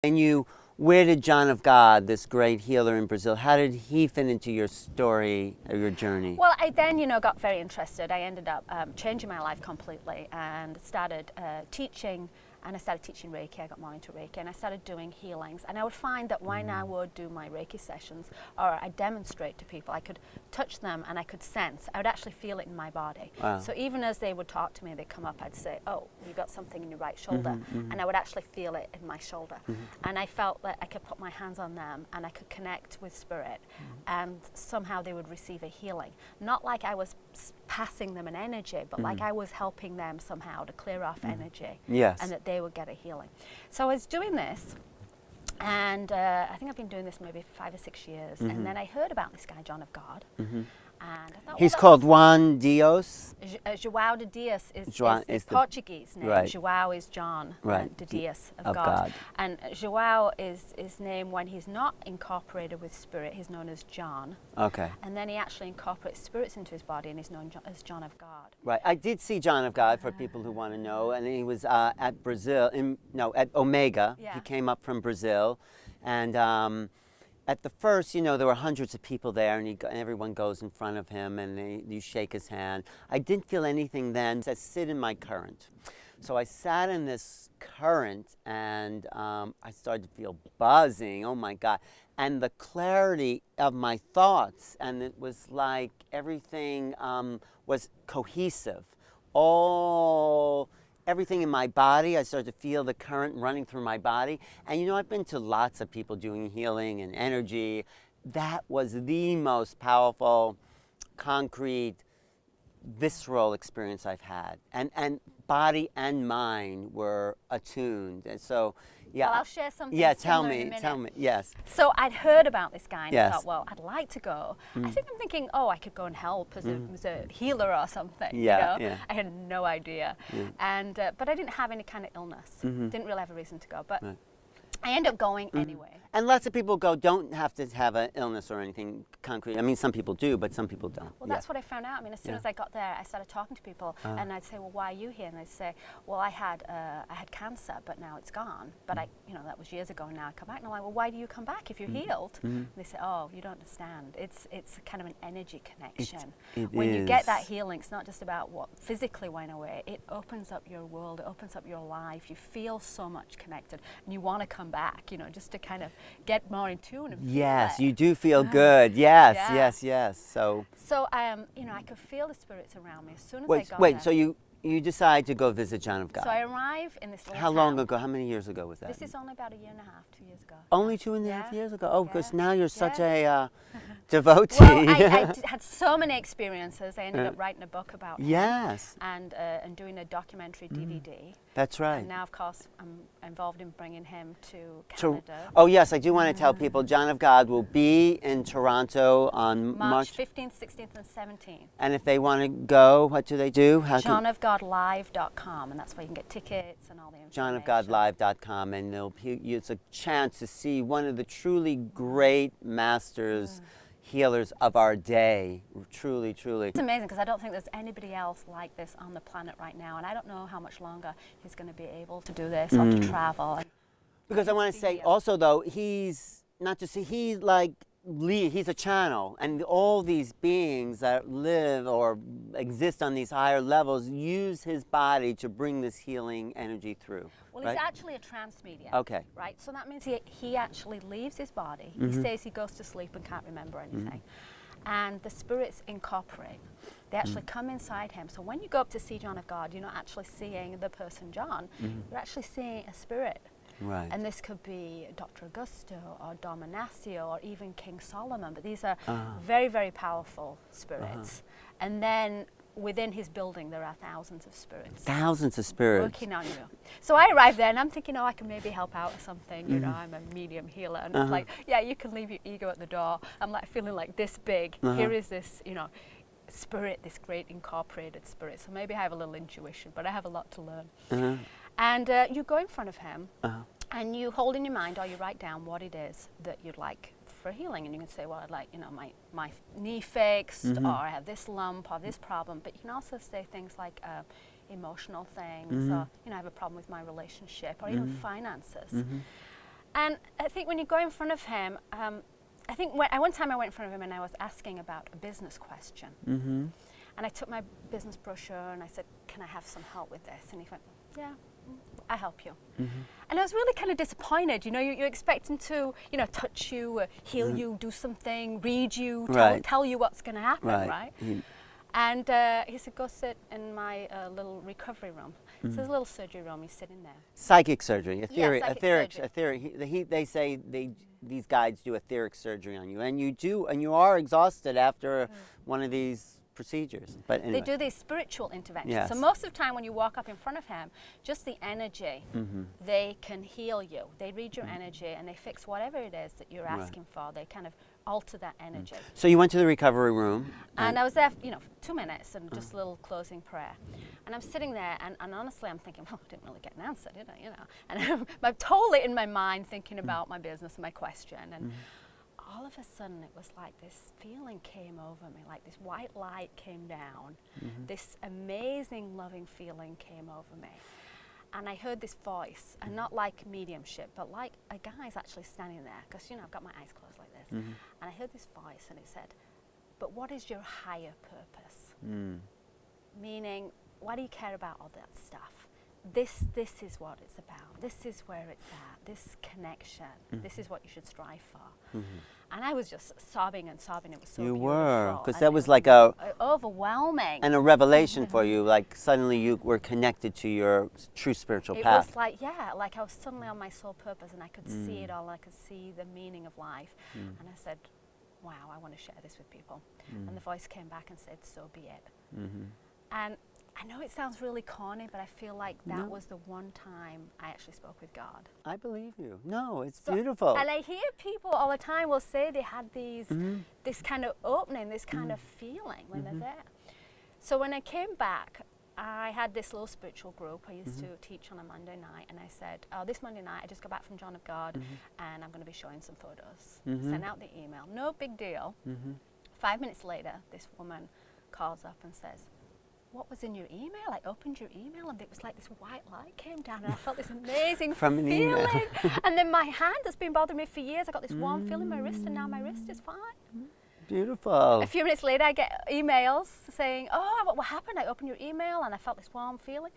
And where did John of God, this great healer in Brazil, how did he fit into your story or your journey? Well, I then, got very interested. I ended up changing my life completely and started teaching. And I started teaching Reiki. I got more into Reiki, and I started doing healings. And I would find that when I would do my Reiki sessions, or I demonstrate to people, I could touch them and I could sense. I would actually feel it in my body. Wow. So even as they would talk to me, they'd come up, I'd say, "Oh, you got something in your right shoulder," and I would actually feel it in my shoulder. And I felt that I could put my hands on them and I could connect with spirit, and somehow they would receive a healing. Not like I was passing them an energy, but like I was helping them somehow to clear off energy. Yes. And that they would get a healing. So I was doing this, and I think I've been doing this maybe 5 or 6 years, and then I heard about this guy, John of God, and I thought, He's called Juan Dios. João de Dias is is the Portuguese name. right. João is John, de Dias of God. God. And João is named when he's not incorporated with spirit. He's known as John. Okay. And then he actually incorporates spirits into his body, and he's known as John of God. Right. I did see John of God, for people who want to know, and he was at Omega. Yeah. He came up from Brazil, and at the first, there were hundreds of people there, and everyone goes in front of him, and you shake his hand. I didn't feel anything then. I sit in my current. So I sat in this current, and I started to feel buzzing. Oh my God. And the clarity of my thoughts, and it was like everything was cohesive. Everything in my body, I started to feel the current running through my body. And I've been to lots of people doing healing and energy. That was the most powerful, concrete, visceral experience I've had. And body and mind were attuned. And so, yeah. Well, I'll share something. Yeah, tell similar in a me, minute. yes. So I'd heard about this guy, and Yes. I thought, well, I'd like to go. I'm thinking, I could go and help as a healer or something. Yeah, yeah. I had no idea, and but I didn't have any kind of illness. Didn't really have a reason to go, but I ended up going anyway. And lots of people don't have to have an illness or anything concrete. I mean, some people do, but some people don't. Well, that's what I found out. I mean, as soon as I got there, I started talking to people, and I'd say, "Well, why are you here?" And they'd say, "Well, I had cancer, but now it's gone. But that was years ago. And now I come back." And I'm like, "Well, why do you come back if you're healed?" And they say, "Oh, you don't understand. It's kind of an energy connection. When you get that healing, it's not just about what physically went away. It opens up your world. It opens up your life. You feel so much connected, and you want to come back. Just to kind of get more in tune and feel Yes, it. you do feel good. Yes, Yeah. yes. So I could feel the spirits around me as soon as I got wait. there. So you decide to go visit John of God. So I arrive in this little How long town. ago? How many years ago was that? This is only about 1.5 years, 2 years ago. Only 2.5 years ago. Oh, because now you're such Yeah. a devotee. Well, I had so many experiences. I ended up writing a book about him. Yes. And doing a documentary DVD. That's right. And now, of course, I'm involved in bringing him to Canada. Oh, yes, I do want to tell people John of God will be in Toronto on March 15th, 16th, and 17th. And if they want to go, what do they do? JohnofGodLive.com, and that's where you can get tickets and all the information. JohnofGodLive.com, and it's a chance to see one of the truly great masters, healers of our day. Truly, truly. It's amazing because I don't think there's anybody else like this on the planet right now, and I don't know how much longer he's going to be able to do this or to travel. Because I want to say also, though, he's a channel, and all these beings that live or exist on these higher levels use his body to bring this healing energy through. Well, right? he's actually a trance medium. Okay. Right? So that means he actually leaves his body. He says he goes to sleep and can't remember anything. And the spirits incorporate. They actually come inside him. So when you go up to see John of God, you're not actually seeing the person John. You're actually seeing a spirit. Right. And this could be Dr. Augusto or Dominacio or even King Solomon. But these are very, very powerful spirits. And then within his building, there are thousands of spirits. Thousands of spirits. Working on you. So I arrived there and I'm thinking, I can maybe help out with something. I'm a medium healer. And it's like, yeah, you can leave your ego at the door. I'm like feeling like this big. Here is this, spirit, this great incorporated spirit. So maybe I have a little intuition, but I have a lot to learn. And you go in front of him and you hold in your mind or you write down what it is that you'd like for healing. And you can say, well, I'd like, my knee fixed, or I have this lump or this problem. But you can also say things like emotional things, or, I have a problem with my relationship, or even finances. And I think when you go in front of him, I think one time I went in front of him and I was asking about a business question. Mm-hmm. And I took my business brochure and I said, can I have some help with this? And he went, yeah, I'll help you. Mm-hmm. And I was really kind of disappointed. You know, you expect him to, you know, touch you, heal you, do something, read you, tell you what's going to happen, right? And he said, go sit in my little recovery room. So there's a little surgery room, you sit in there. Psychic surgery, psychic surgery. They say these guides do etheric surgery on you, and you are exhausted after one of these procedures. But anyway. They do these spiritual interventions. Yes. So most of the time when you walk up in front of him, just the energy, they can heal you. They read your energy and they fix whatever it is that you're asking for. They kind of alter that energy. So you went to the recovery room. And I was there, you know, 2 minutes and just a little closing prayer. And I'm sitting there and honestly I'm thinking, well, I didn't really get an answer, did I? You know, and I'm totally in my mind thinking about my business and my question. And all of a sudden it was like this feeling came over me, like this white light came down, this amazing loving feeling came over me. And I heard this voice, and not like mediumship, but like a guy's actually standing there, because, you know, I've got my eyes closed like this. And I heard this voice and it said, but what is your higher purpose? Meaning, why do you care about all that stuff? This is what it's about. This is where it's at. This connection. This is what you should strive for. And I was just sobbing and sobbing. It was so beautiful. You were, because And that it was like overwhelming. and a revelation for you. Like suddenly you were connected to your true spiritual It path. was like, yeah, like I was suddenly on my soul purpose, and I could see it all. I could see the meaning of life. And I said, wow, I want to share this with people. And the voice came back and said, so be it. And I know it sounds really corny, but I feel like that was the one time I actually spoke with God. I believe you. No, it's beautiful. And I hear people all the time will say they had these, this kind of opening, this kind of feeling when they're there. So when I came back, I had this little spiritual group. I used to teach on a Monday night, and I said, oh, this Monday night I just got back from John of God, and I'm going to be showing some photos. Sent out the email. No big deal. 5 minutes later, this woman calls up and says, what was in your email? I opened your email and it was like this white light came down and I felt this amazing From an email. feeling. And then my hand that's been bothering me for years, I got this warm feeling in my wrist, and now my wrist is fine. Beautiful. A few minutes later I get emails saying, oh, what happened? I opened your email and I felt this warm feeling.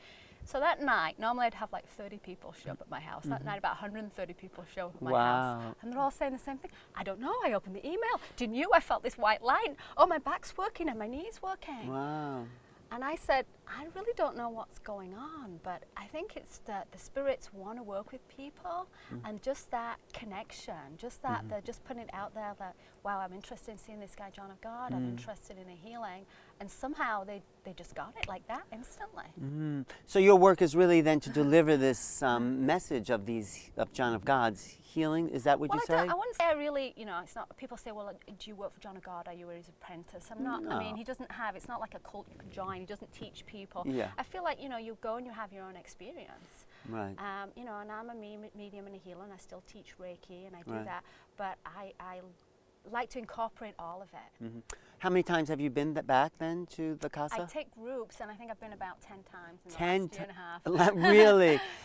So that night, normally I'd have like 30 people show up at my house. That night about 130 people show up at my house. And they're all saying the same thing. I don't know, I opened the email. Didn't you? I felt this white light. Oh, my back's working and my knee's working. Wow. And I said, I really don't know what's going on, but I think it's that the spirits want to work with people, and just that connection, just that they're just putting it out there that, wow, I'm interested in seeing this guy John of God, I'm interested in a healing, and somehow they just got it like that instantly. So your work is really then to deliver this message of John of God's healing. Is that what you say? I wouldn't say I really, you know, it's not, people say, well, do you work for John of God? Are you his apprentice? I'm not. I mean, he doesn't have, it's not like a cult you can join. He doesn't teach people. Yeah. I feel like, you know, you go and you have your own experience. Right. You know, and I'm a medium and a healer, and I still teach Reiki, and I do that. But I like to incorporate all of it. How many times have you been back then to the casa? I take groups, and I think I've been about 10 times in the last year and a half. Really?